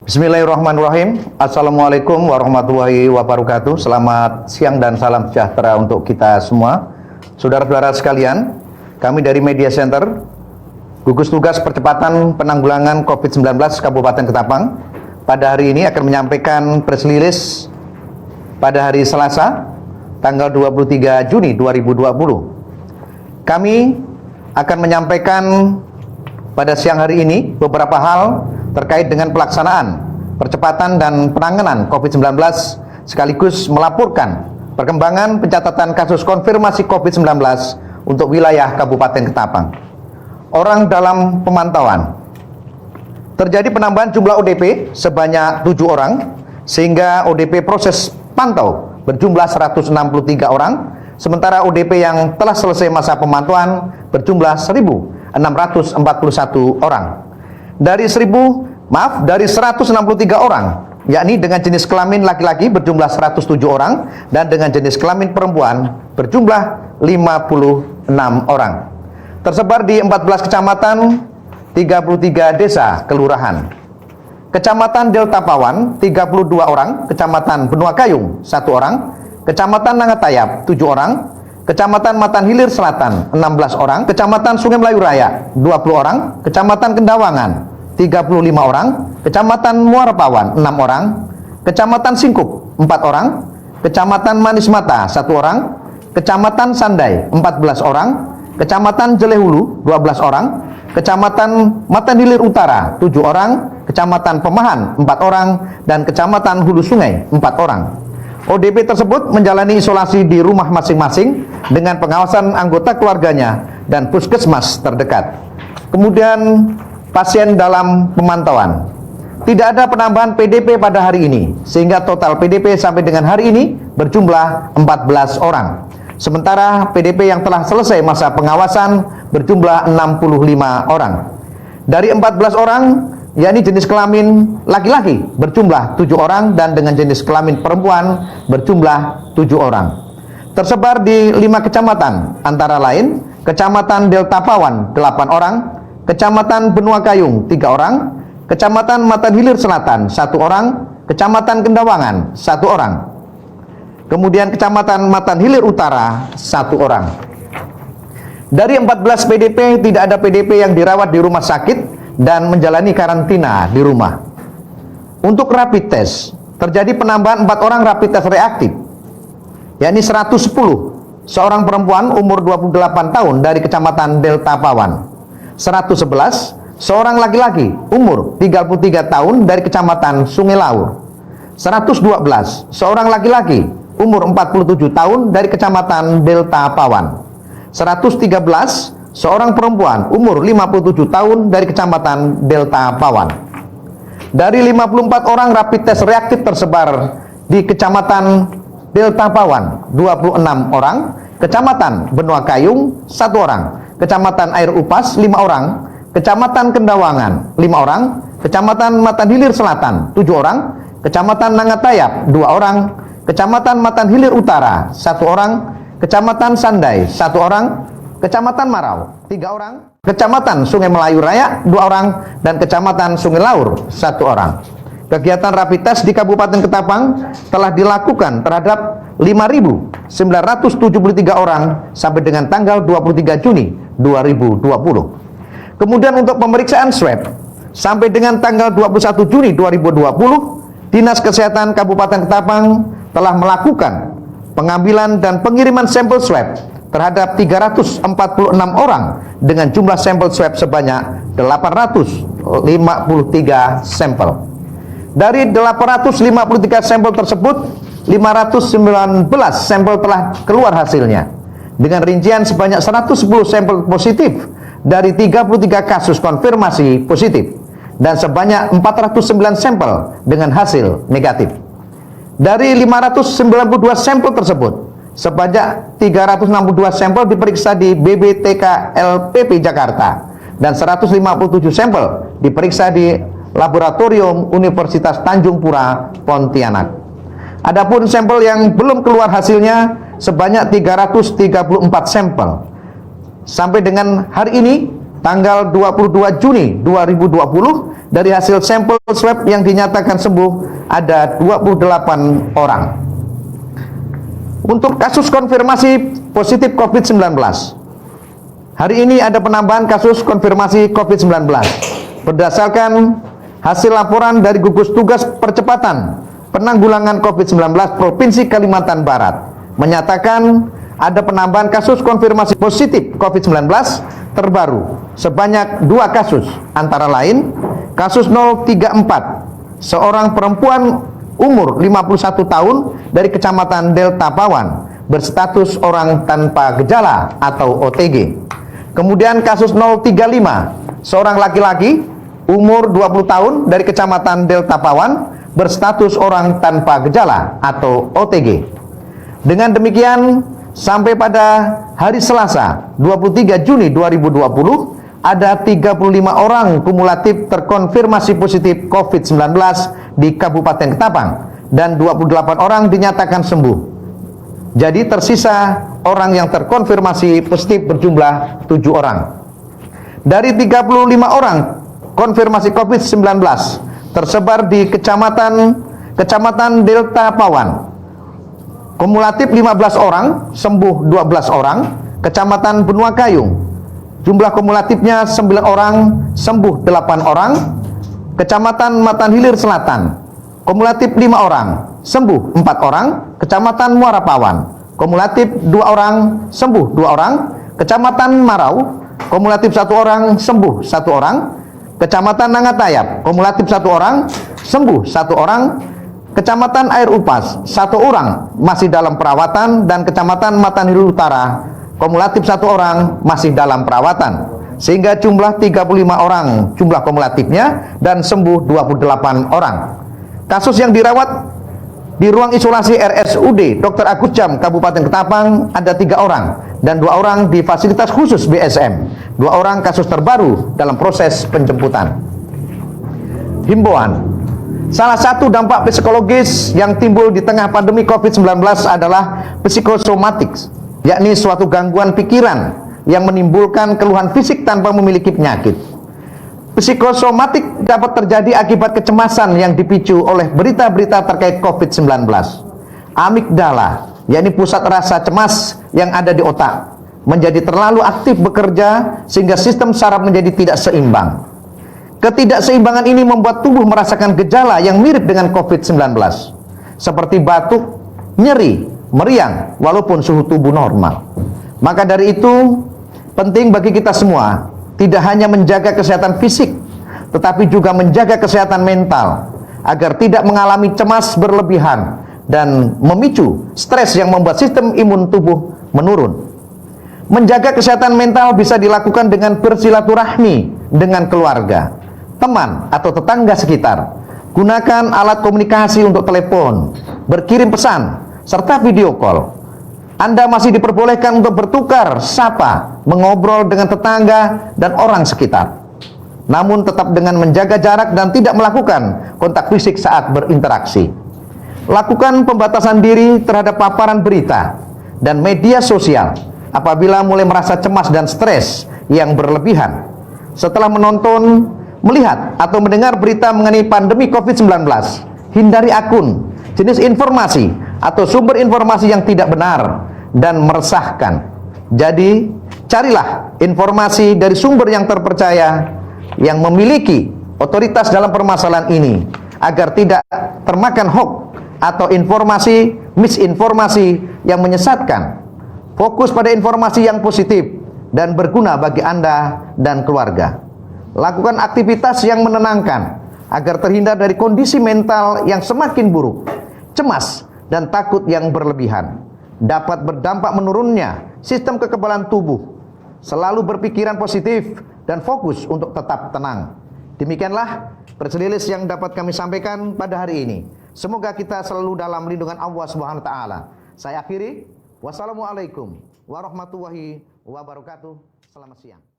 Bismillahirrahmanirrahim. Assalamualaikum warahmatullahi wabarakatuh. Selamat siang dan salam sejahtera untuk kita semua. Saudara-saudara sekalian, kami dari Media Center, gugus tugas percepatan penanggulangan COVID-19 Kabupaten Ketapang, pada hari ini akan menyampaikan press release pada hari Selasa, tanggal 23 Juni 2020. Kami akan menyampaikan pada siang hari ini beberapa hal terkait dengan pelaksanaan percepatan dan penanganan COVID-19 sekaligus melaporkan perkembangan pencatatan kasus konfirmasi COVID-19 untuk wilayah Kabupaten Ketapang. Orang dalam pemantauan. Terjadi penambahan jumlah ODP sebanyak 7 orang, sehingga ODP proses pantau berjumlah 163 orang, sementara ODP yang telah selesai masa pemantauan berjumlah 1.641 orang. Dari 163 orang, yakni dengan jenis kelamin laki-laki berjumlah 107 orang dan dengan jenis kelamin perempuan berjumlah 56 orang. Tersebar di 14 kecamatan, 33 desa kelurahan. Kecamatan Delta Pawan 32 orang, Kecamatan Benua Kayung 1 orang, Kecamatan Nangatayap 7 orang, Kecamatan Matan Hilir Selatan 16 orang, Kecamatan Sungai Melayu Raya 20 orang, Kecamatan Kendawangan 35 orang, Kecamatan Muara Pawan 6 orang, Kecamatan Singkup 4 orang, Kecamatan Manis Mata 1 orang, Kecamatan Sandai 14 orang, Kecamatan Jelehulu 12 orang, Kecamatan Matan Hilir Utara 7 orang, Kecamatan Pemahan 4 orang, dan Kecamatan Hulu Sungai 4 orang. ODP tersebut menjalani isolasi di rumah masing-masing dengan pengawasan anggota keluarganya dan puskesmas terdekat. Kemudian pasien dalam pemantauan. Tidak ada penambahan PDP pada hari ini, sehingga total PDP sampai dengan hari ini berjumlah 14 orang. Sementara PDP yang telah selesai masa pengawasan berjumlah 65 orang. Dari 14 orang, yakni jenis kelamin laki-laki berjumlah 7 orang dan dengan jenis kelamin perempuan berjumlah 7 orang. Tersebar di 5 kecamatan, antara lain Kecamatan Delta Pawan 8 orang, Kecamatan Benua Kayung 3 orang, Kecamatan Matan Hilir Selatan 1 orang, Kecamatan Kendawangan 1 orang. Kemudian Kecamatan Matan Hilir Utara 1 orang. Dari 14 PDP tidak ada PDP yang dirawat di rumah sakit dan menjalani karantina di rumah. Untuk rapid test, terjadi penambahan 4 orang rapid test reaktif, yakni 110, seorang perempuan umur 28 tahun dari Kecamatan Delta Pawan, 111, seorang laki-laki umur 33 tahun dari Kecamatan Sungai Laur, 112, seorang laki-laki umur 47 tahun dari Kecamatan Delta Pawan, 113, seorang perempuan umur 57 tahun dari Kecamatan Delta Pawan. Dari 54 orang rapid test reaktif tersebar di Kecamatan Delta Pawan 26 orang, Kecamatan Benua Kayung 1 orang, Kecamatan Air Upas 5 orang, Kecamatan Kendawangan 5 orang, Kecamatan Matan Hilir Selatan 7 orang, Kecamatan Nangatayap 2 orang, Kecamatan Matan Hilir Utara 1 orang, Kecamatan Sandai 1 orang, Kecamatan Marau 3 orang, Kecamatan Sungai Melayu Raya 2 orang, dan Kecamatan Sungai Laur 1 orang. Kegiatan rapid test di Kabupaten Ketapang telah dilakukan terhadap 5.973 orang sampai dengan tanggal 23 Juni 2020. Kemudian untuk pemeriksaan swab sampai dengan tanggal 21 Juni 2020, Dinas Kesehatan Kabupaten Ketapang telah melakukan pengambilan dan pengiriman sampel swab terhadap 346 orang dengan jumlah sampel swab sebanyak 853 sampel. Dari 853 sampel tersebut, 519 sampel telah keluar hasilnya, dengan rincian sebanyak 110 sampel positif dari 33 kasus konfirmasi positif dan sebanyak 409 sampel dengan hasil negatif. Dari 592 sampel tersebut, sebanyak 362 sampel diperiksa di BBTK LPP Jakarta dan 157 sampel diperiksa di Laboratorium Universitas Tanjung Pura Pontianak. Adapun sampel yang belum keluar hasilnya sebanyak 334 sampel. Sampai dengan hari ini tanggal 22 Juni 2020 dari hasil sampel swab yang dinyatakan sembuh ada 28 orang. Untuk kasus konfirmasi positif COVID-19, hari ini ada penambahan kasus konfirmasi COVID-19 berdasarkan hasil laporan dari gugus tugas percepatan penanggulangan COVID-19 Provinsi Kalimantan Barat menyatakan ada penambahan kasus konfirmasi positif COVID-19 terbaru sebanyak 2 kasus, antara lain kasus 034, seorang perempuan umur 51 tahun dari Kecamatan Delta Pawan berstatus orang tanpa gejala atau OTG. Kemudian kasus 035, seorang laki-laki umur 20 tahun dari Kecamatan Delta Pawan berstatus orang tanpa gejala atau OTG. Dengan demikian, sampai pada hari Selasa 23 Juni 2020 ada 35 orang kumulatif terkonfirmasi positif COVID-19 di Kabupaten Ketapang dan 28 orang dinyatakan sembuh. Jadi tersisa orang yang terkonfirmasi positif berjumlah 7 orang. Dari 35 orang konfirmasi COVID-19 tersebar di Kecamatan Delta Pawan, kumulatif 15 orang, sembuh 12 orang. Kecamatan Benua Kayung, jumlah kumulatifnya 9 orang, sembuh 8 orang. Kecamatan Matan Hilir Selatan, kumulatif 5 orang, sembuh 4 orang. Kecamatan Muara Pawan, kumulatif 2 orang, sembuh 2 orang. Kecamatan Marau, kumulatif 1 orang, sembuh 1 orang. Kecamatan Nangatayap, kumulatif 1 orang, sembuh 1 orang. Kecamatan Air Upas, 1 orang masih dalam perawatan. Dan Kecamatan Matan Hilir Utara, kumulatif 1 orang masih dalam perawatan, sehingga jumlah 35 orang jumlah kumulatifnya dan sembuh 28 orang. Kasus yang dirawat di ruang isolasi RSUD Dr. Agus Jam Kabupaten Ketapang ada 3 orang dan 2 orang di fasilitas khusus BSM. 2 orang kasus terbaru dalam proses penjemputan. Himbauan: salah satu dampak psikologis yang timbul di tengah pandemi COVID-19 adalah psikosomatik, yakni suatu gangguan pikiran yang menimbulkan keluhan fisik tanpa memiliki penyakit. Psikosomatik dapat terjadi akibat kecemasan yang dipicu oleh berita-berita terkait COVID-19. Amigdala, yakni pusat rasa cemas yang ada di otak, menjadi terlalu aktif bekerja sehingga sistem saraf menjadi tidak seimbang. Ketidakseimbangan ini membuat tubuh merasakan gejala yang mirip dengan COVID-19, seperti batuk, nyeri, meriang, walaupun suhu tubuh normal. Maka dari itu, penting bagi kita semua tidak hanya menjaga kesehatan fisik, tetapi juga menjaga kesehatan mental, agar tidak mengalami cemas berlebihan dan memicu stres yang membuat sistem imun tubuh menurun. Menjaga kesehatan mental bisa dilakukan dengan bersilaturahmi dengan keluarga, teman atau tetangga sekitar. Gunakan alat komunikasi untuk telepon, berkirim pesan, serta video call. Anda masih diperbolehkan untuk bertukar sapa, mengobrol dengan tetangga dan orang sekitar, namun tetap dengan menjaga jarak dan tidak melakukan kontak fisik saat berinteraksi. Lakukan pembatasan diri terhadap paparan berita dan media sosial apabila mulai merasa cemas dan stres yang berlebihan. Setelah menonton, melihat atau mendengar berita mengenai pandemi COVID-19, hindari akun, jenis informasi atau sumber informasi yang tidak benar dan meresahkan. Jadi, carilah informasi dari sumber yang terpercaya yang memiliki otoritas dalam permasalahan ini, agar tidak termakan hoax atau informasi misinformasi yang menyesatkan. Fokus pada informasi yang positif dan berguna bagi Anda dan keluarga. Lakukan aktivitas yang menenangkan agar terhindar dari kondisi mental yang semakin buruk. Cemas dan takut yang berlebihan dapat berdampak menurunnya sistem kekebalan tubuh. Selalu berpikiran positif dan fokus untuk tetap tenang. Demikianlah perselilis yang dapat kami sampaikan pada hari ini. Semoga kita selalu dalam lindungan Allah Subhanahu wa taala. Saya akhiri. Wassalamualaikum warahmatullahi wabarakatuh. Selamat siang.